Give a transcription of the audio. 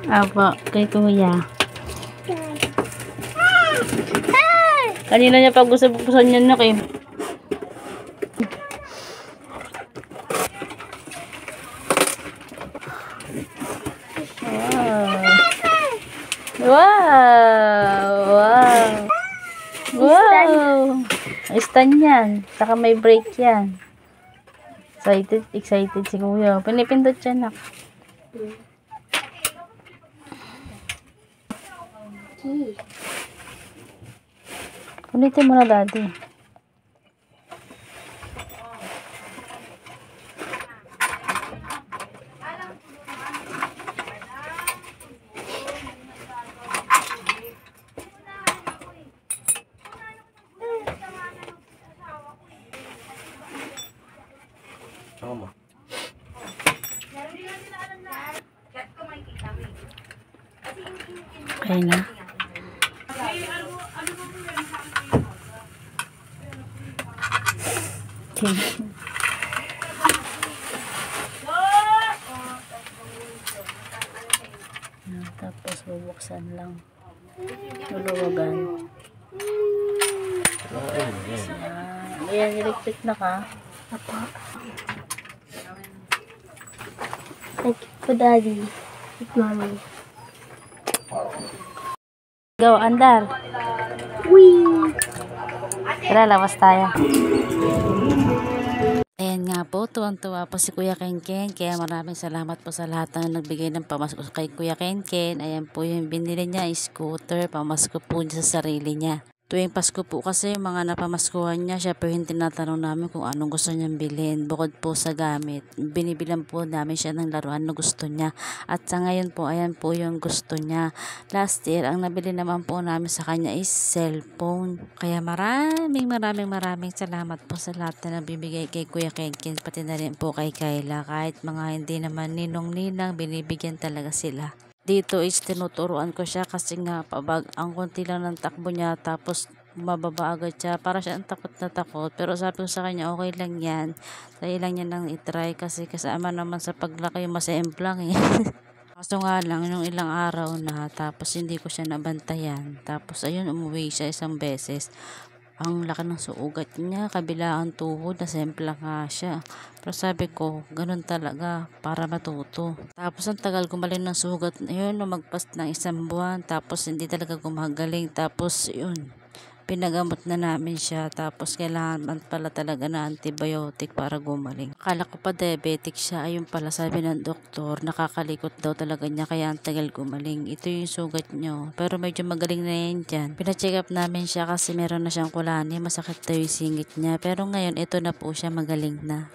Apo, kay kuya. Kanina niya pag gusto niya na Kim. Wow! Wow! Wow! Stand yan. Saka may brake yan. Excited si kuya. Pinipindot siya na. Kulitin mo na daddy. Okay na. Okay. Tapos bubuksan lang. Luluwagan. Ayan, electric na ka. Apa. Thank you po, Daddy. At Mommy. Go, andar. Whee! Tara, labas tayo. Ayan nga po, tuwang-tuwa po si Kuya Kenken. Kaya maraming salamat po sa lahat na nagbigay ng pamasko kay Kuya Kenken. Ayan po yung binili niya, scooter. Pamasko po niya sa sarili niya. Tuwing Pasko po kasi yung mga napamaskuhan niya, siya pero yung tinatanong namin kung anong gusto niyang bilhin. Bukod po sa gamit, binibilan po namin siya ng laruan na gusto niya. At sa ngayon po, ayan po yung gusto niya. Last year, ang nabili naman po namin sa kanya is cellphone. Kaya maraming salamat po sa lahat na nabibigay kay Kuya Kenken, pati na rin po kay Kayla. Kahit mga hindi naman ninong-ninang, binibigyan talaga sila. Dito is tinuturuan ko siya kasi nga ang konti lang ng takbo niya tapos mababa agad siya. Para siya ang takot na takot. Pero sabi ko sa kanya, okay lang yan. Dahil lang yan nang itry kasi kasama naman sa paglaki yung masemplang eh. Kaso nga lang, yung ilang araw na tapos hindi ko siya nabantayan. Tapos ayun, umuwi siya isang beses. Ang laki ng suugat niya, kabilaan tuhod, nasempla nga siya. Pero sabi ko, ganun talaga, para matuto. Tapos ang tagal gumaling ng sugat na yun, lumagpas ng 1 buwan, tapos hindi talaga gumagaling. Tapos yun, pinagamot na namin siya. Tapos kailangan pala talaga na antibiotic para gumaling. Akala ko pa diabetic siya. Ayun pala sabi ng doktor, nakakalikot daw talaga niya kaya ang tagal gumaling. Ito yung sugat niyo. Pero medyo magaling na yan dyan. Pina-check up namin siya kasi meron na siyang kulani. Masakit daw yung singit niya. Pero ngayon ito na po siya, magaling na.